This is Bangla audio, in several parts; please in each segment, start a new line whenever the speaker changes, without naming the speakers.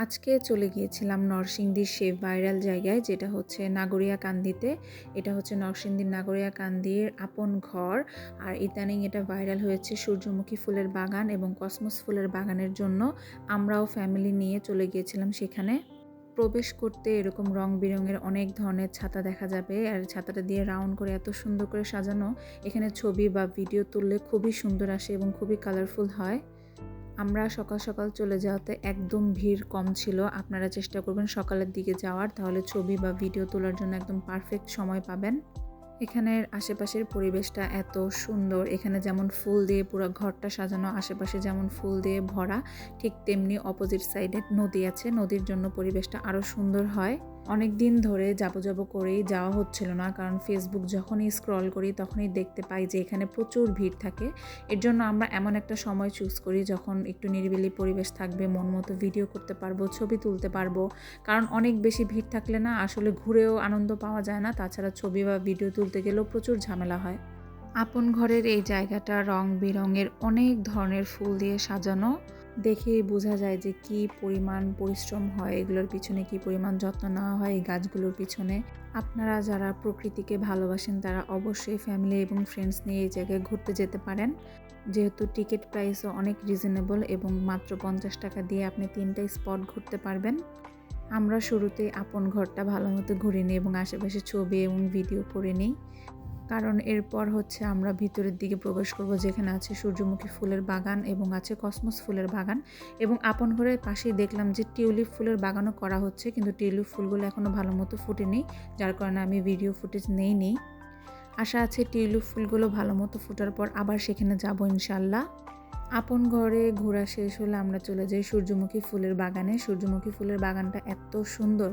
আজকে চলে গিয়েছিলাম নরসিংদীর সেই ভাইরাল জায়গায়, যেটা হচ্ছে নাগরিয়াকান্দিতে। এটা হচ্ছে নরসিংদীর নাগরিয়াকান্দির আপন ঘর। আর ইদানিং এটা ভাইরাল হয়েছে সূর্যমুখী ফুলের বাগান এবং কসমস ফুলের বাগানের জন্য। আমরাও ফ্যামিলি নিয়ে চলে গিয়েছিলাম সেখানে। প্রবেশ করতে এরকম রং বেরঙের অনেক ধরনের ছাতা দেখা যাবে, আর ছাতাটা দিয়ে রাউন্ড করে এত সুন্দর করে সাজানো, এখানে ছবি বা ভিডিও তুললে খুবই সুন্দর আসে এবং খুবই কালারফুল হয়। আমরা সকাল সকাল চলে যাওয়াতে একদম ভিড় কম ছিল। আপনারা চেষ্টা করবেন সকালের দিকে যাওয়ার, তাহলে ছবি বা ভিডিও তোলার জন্য একদম পারফেক্ট সময় পাবেন। এখানের আশেপাশের পরিবেশটা এত সুন্দর, এখানে যেমন ফুল দিয়ে পুরো ঘরটা সাজানো, আশেপাশে যেমন ফুল দিয়ে ভরা, ঠিক তেমনি অপোজিট সাইডে নদী আছে, নদীর জন্য পরিবেশটা আরও সুন্দর হয়। অনেক দিন ধরে যাব করেই যাওয়া হচ্ছিল না, কারণ ফেসবুক যখনই স্ক্রল করি তখনই দেখতে পাই যে এখানে প্রচুর ভিড় থাকে। এর জন্য আমরা এমন একটা সময় চুজ করি যখন একটু নিরিবিলি পরিবেশ থাকবে, মন মতো ভিডিও করতে পারবো, ছবি তুলতে পারবো। কারণ অনেক বেশি ভিড় থাকলে না আসলে ঘুরেও আনন্দ পাওয়া যায় না, তাছাড়া ছবি বা ভিডিও তুলতে গেলেও প্রচুর ঝামেলা হয়। আপন ঘরের এই জায়গাটা রং বেরঙের অনেক ধরনের ফুল দিয়ে সাজানো, দেখেই বোঝা যায় যে কি পরিমাণ পরিশ্রম হয় এগুলোর পিছনে, কি পরিমাণ যত্ন নেওয়া হয় এই গাছগুলোর পিছনে। আপনারা যারা প্রকৃতিকে ভালোবাসেন তারা অবশ্যই ফ্যামিলি এবং ফ্রেন্ডস নিয়ে এই জায়গায় ঘুরতে যেতে পারেন, যেহেতু টিকিট প্রাইসও অনেক রিজনেবল এবং মাত্র 50 টাকা দিয়ে আপনি 3টা স্পট ঘুরতে পারবেন। আমরা শুরুতেই আপন ঘরটা ভালো মতো ঘুরে নিই এবং আশেপাশে ছবি এবং ভিডিও করে নিই, কারণ এরপর হচ্ছে আমরা ভিতরের দিকে প্রবেশ করব, যেখানে আছে সূর্যমুখী ফুলের বাগান এবং আছে কসমস ফুলের বাগান। এবং আপন ঘরের পাশেই দেখলাম যে টিউলিপ ফুলের বাগানও করা হচ্ছে, কিন্তু টিউলিপ ফুলগুলো এখনও ভালো মতো ফুটেনি, যার কারণে আমি ভিডিও ফুটেজ নেইনি। আশা আছে টিউলিপ ফুলগুলো ভালো মতো ফোটার পর আবার সেখানে যাব ইনশাল্লাহ। আপন ঘরে ঘোরা শেষ হলে আমরা চলে যাই সূর্যমুখী ফুলের বাগানে। সূর্যমুখী ফুলের বাগানটা এত সুন্দর,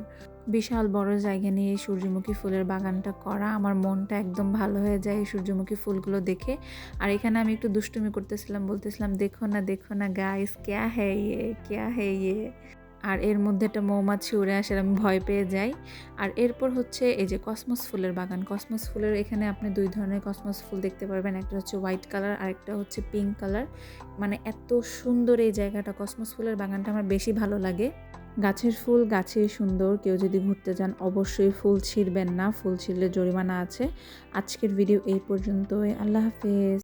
বিশাল বড় জায়গা নিয়ে এই সূর্যমুখী ফুলের বাগানটা করা। আমার মনটা একদম ভালো হয়ে যায় এই সূর্যমুখী ফুলগুলো দেখে। আর এখানে আমি একটু দুষ্টুমি করতেছিলাম, বলতেছিলাম দেখো না গাইস, ক্যা হ্যায় ইয়ে, ক্যা হ্যায় ইয়ে। আর এর মধ্যে একটা মৌমাছি উড়ে আসে, আমি ভয় পেয়ে যাই। আর এরপর হচ্ছে এই যে কসমস ফুলের বাগান। কসমস ফুলের এখানে আপনি 2 ধরনের কসমস ফুল দেখতে পারবেন, একটা হচ্ছে হোয়াইট কালার আর একটা হচ্ছে পিঙ্ক কালার। মানে এত সুন্দর এই জায়গাটা, কসমস ফুলের বাগানটা আমার বেশি ভালো লাগে। গাছের ফুল গাছেই সুন্দর, কেউ যদি ঘুরতে যান অবশ্যই ফুল ছিঁড়বেন না, ফুল ছিঁড়লে জরিমানা আছে। আজকের ভিডিও এই পর্যন্তই, আল্লাহ হাফেজ।